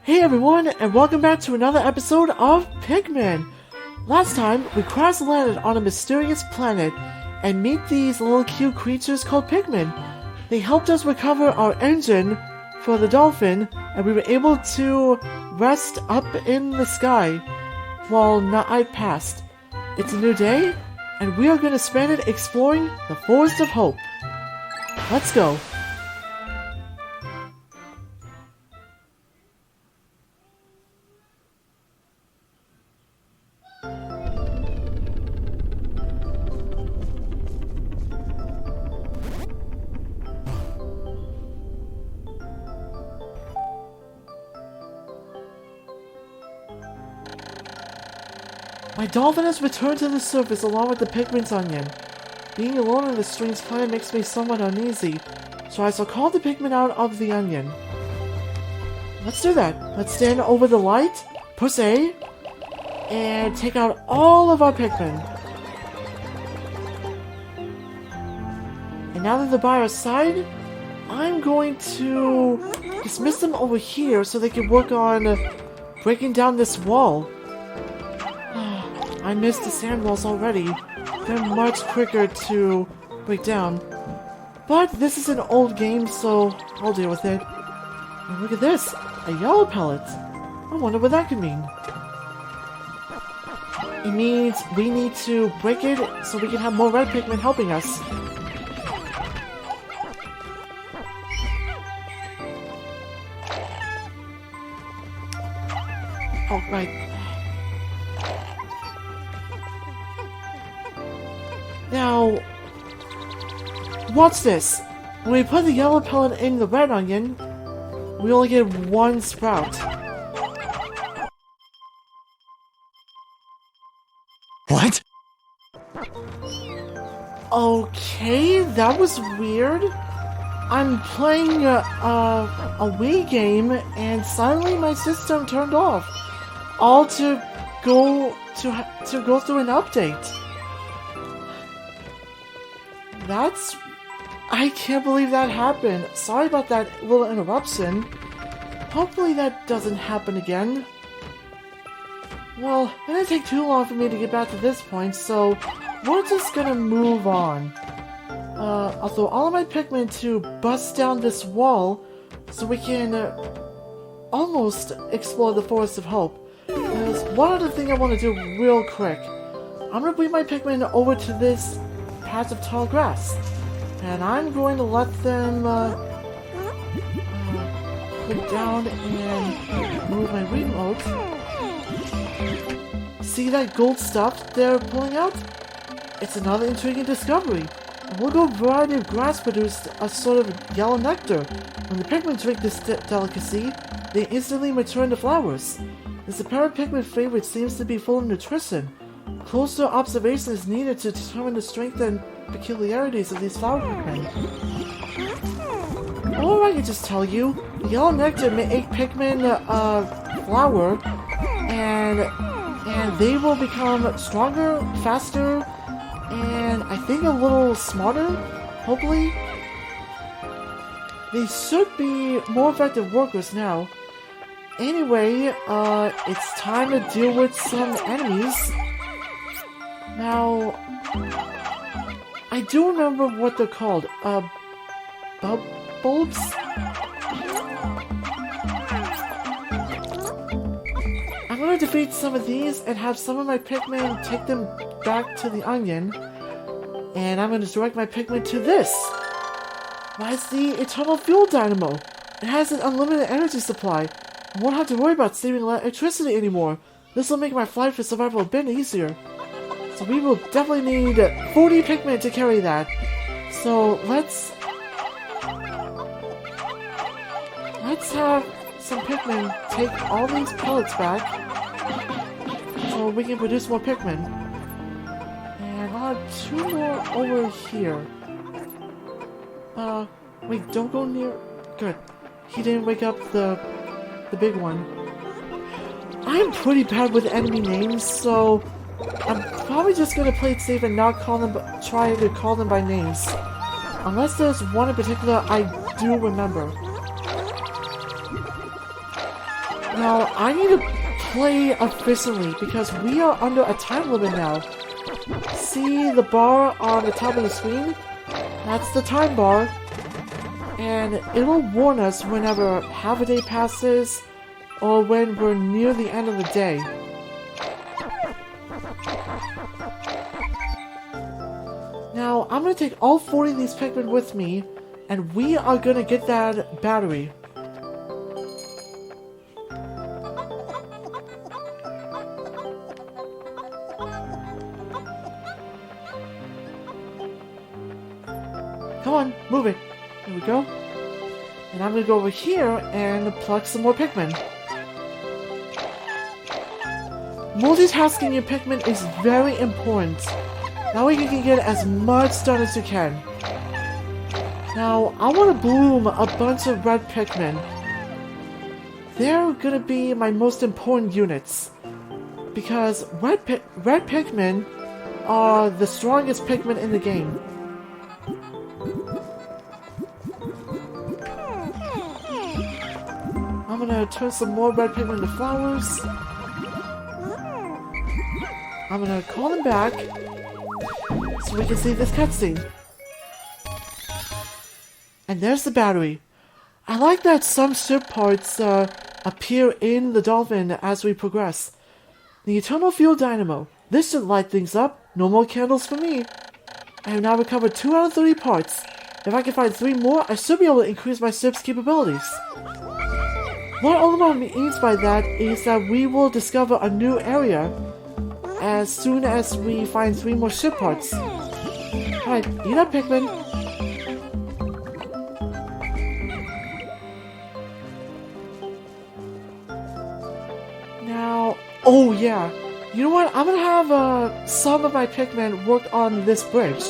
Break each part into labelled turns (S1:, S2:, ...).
S1: Hey everyone, and welcome back to another episode of Pikmin! Last time, we crash landed on a mysterious planet and meet these little cute creatures called Pikmin. They helped us recover our engine for the dolphin, and we were able to rest up in the sky while night passed. It's a new day, and we are going to spend it exploring the Forest of Hope. Let's go! My dolphin has returned to the surface along with the Pikmin's onion. Being alone on the strange planet makes me somewhat uneasy, so I shall call the Pikmin out of the onion. Let's do that. Let's stand over the light, push A, and take out all of our Pikmin. And now that they're by our side, I'm going to dismiss them over here so they can work on breaking down this wall. I missed the sand walls already. They're much quicker to break down. But this is an old game, so I'll deal with it. And look at this! A yellow pellet! I wonder what that could mean. It means we need to break it so we can have more red Pikmin helping us. Oh, right. Now, watch this. When we put the yellow pellet in the red onion, we only get one sprout.
S2: What?
S1: Okay, that was weird. I'm playing a Wii game and suddenly my system turned off. All to go through an update. I can't believe that happened. Sorry about that little interruption. Hopefully that doesn't happen again. Well, it didn't take too long for me to get back to this point, so we're just gonna move on. I'll throw all of my Pikmin to bust down this wall so we can almost explore the Forest of Hope. There's one other thing I want to do real quick. I'm gonna bring my Pikmin over to this patch of tall grass, and I'm going to let them put down and move my remote. See that gold stuff they're pulling out? It's another intriguing discovery. A local variety of grass produced a sort of yellow nectar. When the Pikmin drink this delicacy, they instantly mature into flowers. This apparent Pikmin favorite seems to be full of nutrition. Closer observation is needed to determine the strength and peculiarities of these flower Pikmin. Or I can just tell you, the yellow nectar may make Pikmin flower, and they will become stronger, faster, and I think a little smarter, hopefully. They should be more effective workers now. Anyway, it's time to deal with some enemies. Now, I do remember what they're called. Bulbs? I'm gonna defeat some of these and have some of my Pikmin take them back to the onion. And I'm gonna direct my Pikmin to this. Why, it's the Eternal Fuel Dynamo. It has an unlimited energy supply. I won't have to worry about saving electricity anymore. This will make my flight for survival a bit easier. So we will definitely need 40 Pikmin to carry that. So let's have some Pikmin take all these pellets back so we can produce more Pikmin. And I'll have 2 more over here. Wait, don't go near... Good. He didn't wake up the big one. I'm pretty bad with enemy names, so I'm probably just gonna play it safe and not try to call them by names. Unless there's one in particular I do remember. Now, I need to play efficiently because we are under a time limit now. See the bar on the top of the screen? That's the time bar. And it'll warn us whenever half a day passes or when we're near the end of the day. Now, I'm going to take all 40 of these Pikmin with me, and we are going to get that battery. Come on, move it. There we go. And I'm going to go over here and pluck some more Pikmin. Multitasking your Pikmin is very important. That way you can get as much done as you can. Now, I want to bloom a bunch of red Pikmin. They're going to be my most important units. Because red Pikmin are the strongest Pikmin in the game. I'm going to turn some more red Pikmin into flowers. I'm going to call them back so we can see this cutscene. And there's the battery. I like that some ship parts appear in the dolphin as we progress. The Eternal Fuel Dynamo. This should light things up. No more candles for me. I have now recovered 2 out of 30 parts. If I can find 3 more, I should be able to increase my ship's capabilities. What Olimar means by that is that we will discover a new area as soon as we find 3 more ship parts. Alright, eat up, Pikmin. Now, oh yeah, you know what? I'm gonna have some of my Pikmin work on this bridge.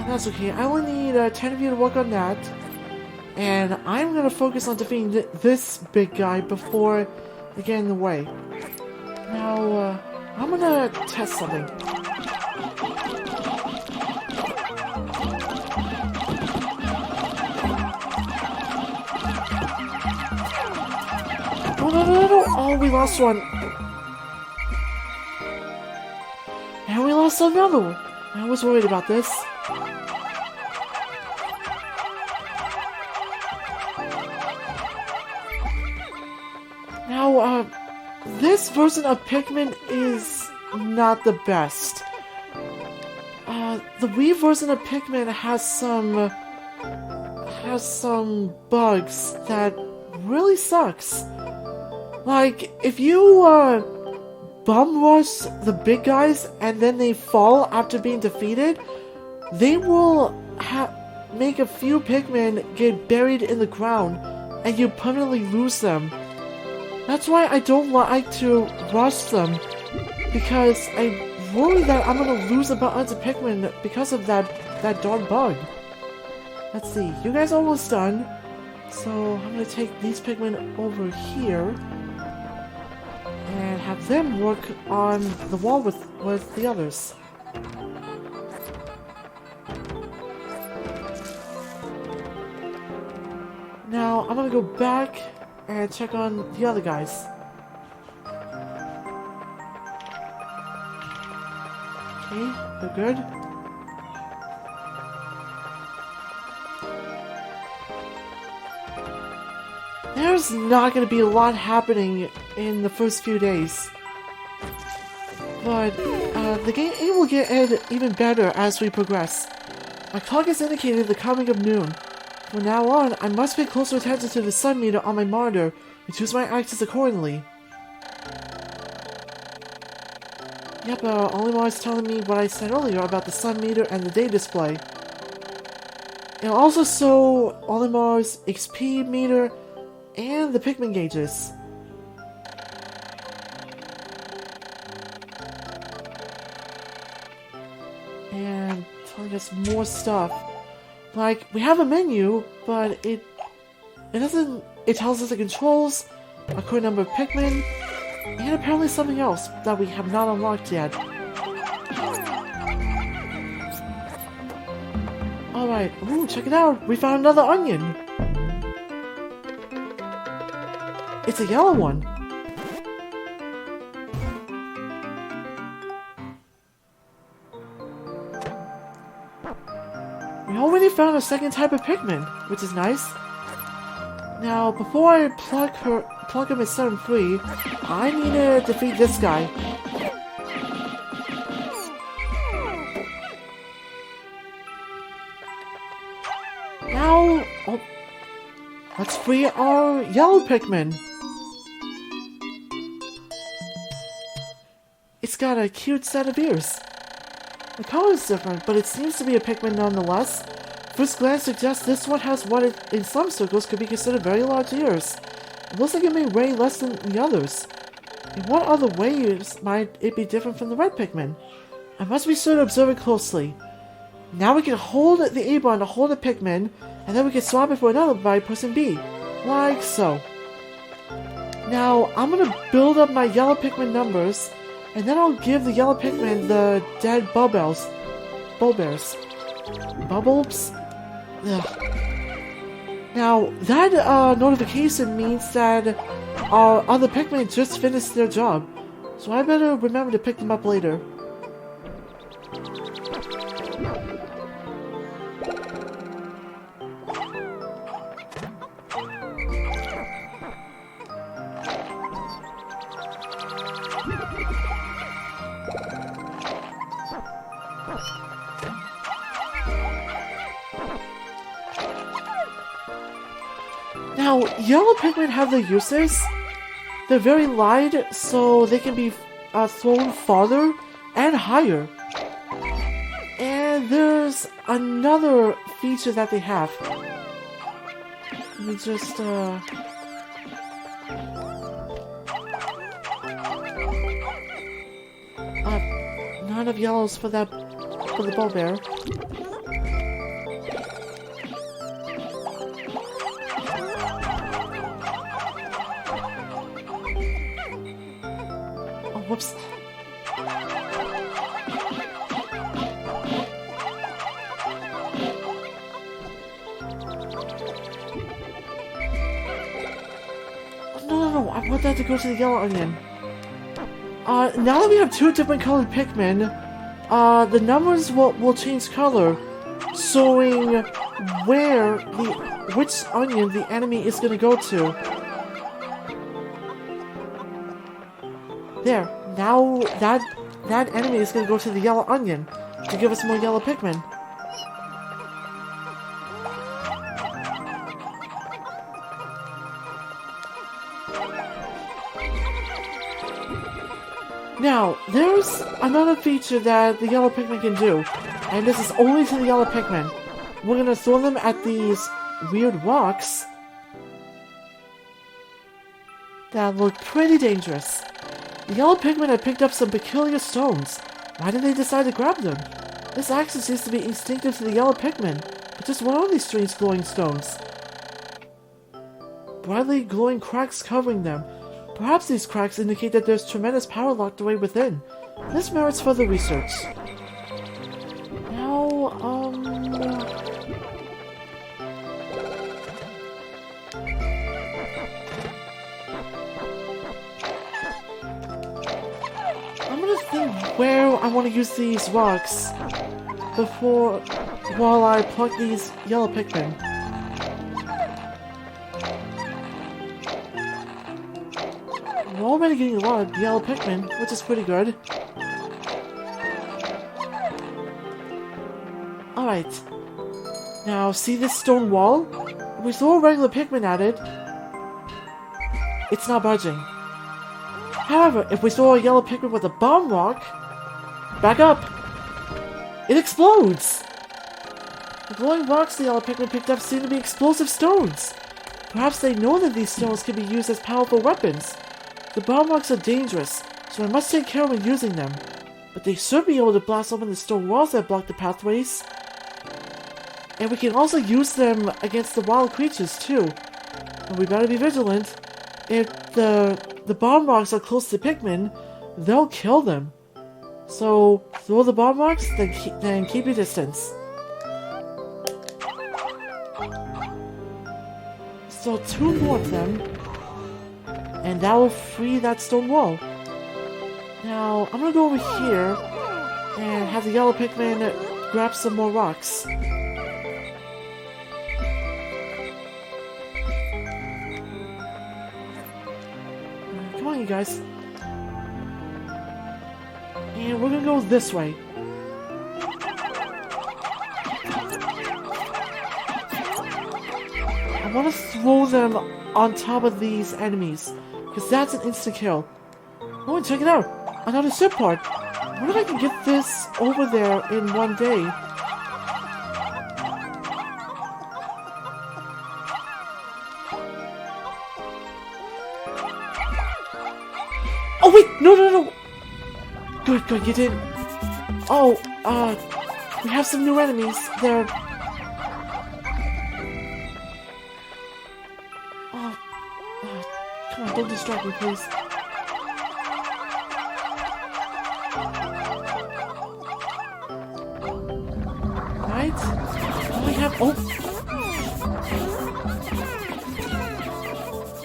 S1: That's okay, I only need 10 of you to work on that. And I'm gonna focus on defeating this big guy before they get in the way. Now, I'm gonna test something. No. Oh, we lost one. And we lost another one. I was worried about this. Now, this version of Pikmin is not the best. The Wii version of Pikmin has some bugs that really sucks. Like, if you, bum rush the big guys and then they fall after being defeated, they will make a few Pikmin get buried in the ground and you permanently lose them. That's why I don't like to rush them, because I worry that I'm gonna lose a bunch of Pikmin because of that darn bug. Let's see, you guys are almost done, so I'm gonna take these Pikmin over here and have them work on the wall with the others. Now, I'm gonna go back and check on the other guys. Okay, they're good. There's not going to be a lot happening in the first few days. But the game will get even better as we progress. My clock has indicated the coming of noon. From now on, I must pay closer attention to the sun meter on my monitor and choose my actions accordingly. Yep, Olimar is telling me what I said earlier about the sun meter and the day display. It'll also show Olimar's XP meter and the Pikmin gauges. And telling us more stuff. Like, we have a menu, but it doesn't... It tells us the controls, a current number of Pikmin, and apparently something else that we have not unlocked yet. Alright, ooh, check it out! We found another onion! It's a yellow one! We already found a second type of Pikmin, which is nice. Now, before I plug him and set him free, I need to defeat this guy. Now, let's free our Yellow Pikmin. It's got a cute set of ears. The color is different, but it seems to be a Pikmin nonetheless. First glance suggests this one has what in some circles could be considered very large ears. It looks like it may weigh less than the others. In what other ways might it be different from the red Pikmin? I must be sure to observe it closely. Now we can hold the A button to hold a Pikmin, and then we can swap it for another by pressing B. Like so. Now, I'm gonna build up my Yellow Pikmin numbers, and then I'll give the Yellow Pikmin the dead Bulbos. Bubbles? Ugh. Now, that notification means that our other Pikmin just finished their job, so I better remember to pick them up later. Now, Yellow Pikmin have their uses. They're very light, so they can be thrown farther and higher. And there's another feature that they have. Let me just, none of yellows for the Bulbear. Whoops. No, I want that to go to the yellow onion. Now that we have two different colored Pikmin, the numbers will change color, showing which onion the enemy is gonna go to. There. Now that enemy is going to go to the yellow onion to give us more Yellow Pikmin. Now, there's another feature that the Yellow Pikmin can do, and this is only to the Yellow Pikmin. We're going to throw them at these weird rocks that look pretty dangerous. The Yellow Pikmin had picked up some peculiar stones. Why did they decide to grab them? This action seems to be instinctive to the Yellow Pikmin. But just what are these strange glowing stones? Brightly glowing cracks covering them. Perhaps these cracks indicate that there's tremendous power locked away within. This merits further research. Now, where I want to use these rocks while I pluck these Yellow Pikmin. We're already getting a lot of Yellow Pikmin, which is pretty good. Alright. Now, see this stone wall? If we throw a regular Pikmin at it, it's not budging. However, if we throw a Yellow Pikmin with a bomb rock, back up! It explodes! The glowing rocks the Yellow Pikmin picked up seem to be explosive stones. Perhaps they know that these stones can be used as powerful weapons. The bomb rocks are dangerous, so I must take care when using them. But they should be able to blast open the stone walls that block the pathways. And we can also use them against the wild creatures too. But we better be vigilant. If the bomb rocks are close to Pikmin, they'll kill them. So, throw the bomb rocks, then keep your distance. So 2 more of them. And that will free that stone wall. Now, I'm gonna go over here and have the Yellow Pikmin grab some more rocks. Come on, you guys. And we're gonna go this way. I want to throw them on top of these enemies, because that's an instant kill. Oh, and check it out! Another ship part! I wonder if I can get this over there in one day. Oh wait! No! Good, you did. Oh, we have some new enemies. They're... Come on, don't distract me, please. Right? Oh, I have... Oh!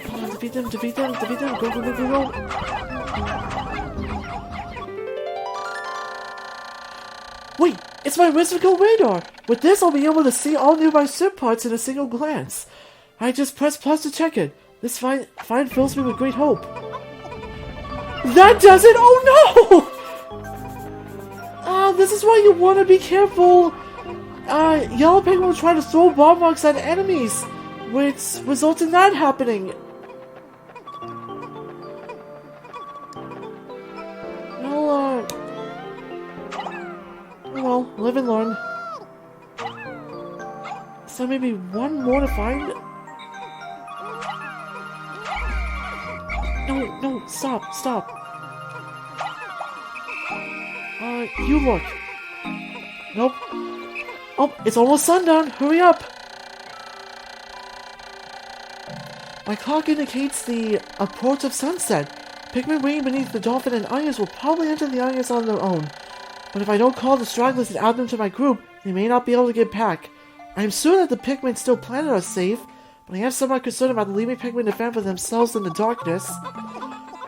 S1: Come on, defeat them. Go. Wait! It's my whimsical radar! With this, I'll be able to see all nearby ship parts in a single glance. I just press plus to check it. This find fills me with great hope. That does it! Oh no! This is why you want to be careful. Yellow Pikmin will try to throw bomb rocks at enemies, which results in that happening. Well, live and learn. So maybe one more to find? No, stop. You look. Nope. Oh, it's almost sundown. Hurry up. My clock indicates the approach of sunset. Pikmin waiting beneath the dolphin and onions will probably enter the onions on their own. But if I don't call the stragglers and add them to my group, they may not be able to get back. I am sure that the Pikmin still planet are safe, but I am somewhat concerned about leaving Pikmin to fend for themselves in the darkness.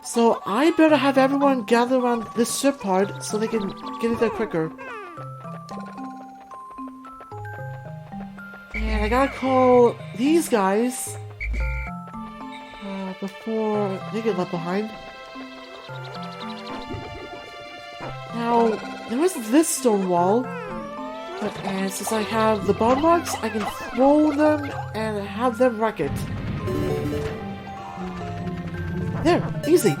S1: So I better have everyone gather around this ship part so they can get it there quicker. And I gotta call these guys before they get left behind. Now, there is this stone wall, and since I have the bomb rocks, I can throw them and have them wreck it. There, easy.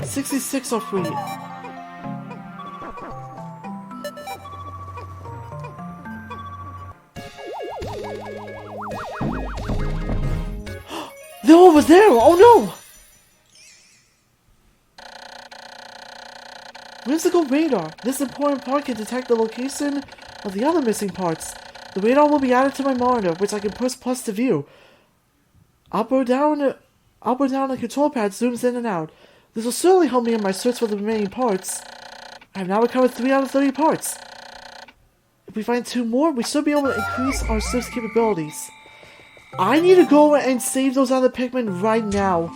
S1: 66 are free. They're over there! Oh no! Whimsical radar. This important part can detect the location of the other missing parts. The radar will be added to my monitor, which I can push plus to view. Up or down the control pad zooms in and out. This will certainly help me in my search for the remaining parts. I have now recovered 3 out of 30 parts. If we find 2 more, we should be able to increase our ship's capabilities. I need to go and save those other Pikmin right now.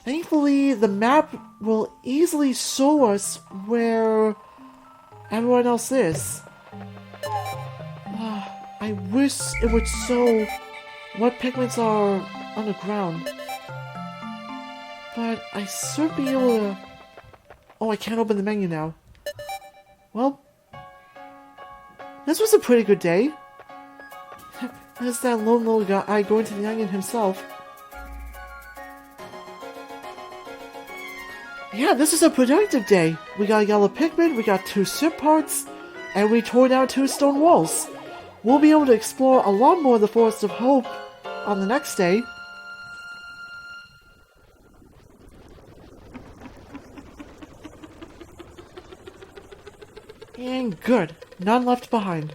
S1: Thankfully, the map will easily show us where everyone else is. I wish it would show what Pikmins are underground. But I should be able to... Oh, I can't open the menu now. Well, this was a pretty good day. There's that lone little guy going to the onion himself. Yeah, this is a productive day. We got a Yellow Pikmin, we got 2 ship parts, and we tore down 2 stone walls. We'll be able to explore a lot more of the Forest of Hope on the next day. And good. None left behind.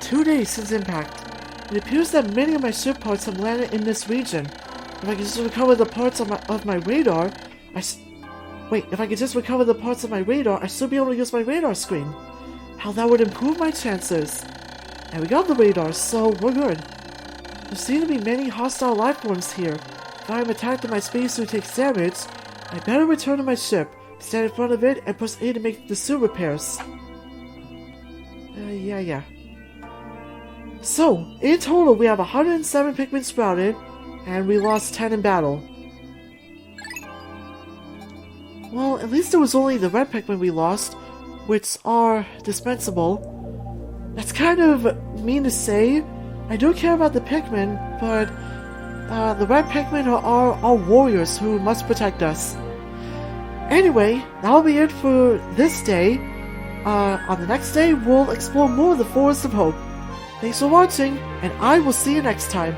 S1: 2 days since impact. It appears that many of my ship parts have landed in this region. If I could just recover the parts of my radar, Wait, if I could just recover the parts of my radar, I'd still be able to use my radar screen. How that would improve my chances. And we got the radar, so we're good. There seem to be many hostile life forms here. If I'm attacked and my spacesuit takes damage, I better return to my ship, stand in front of it, and press A to make the suit repairs. Yeah. So, in total, we have 107 Pikmin sprouted, and we lost 10 in battle. Well, at least it was only the red Pikmin we lost, which are dispensable. That's kind of mean to say. I do care about the Pikmin, but the red Pikmin are warriors who must protect us. Anyway, that'll be it for this day. On the next day, we'll explore more of the Forest of Hope. Thanks for watching, and I will see you next time.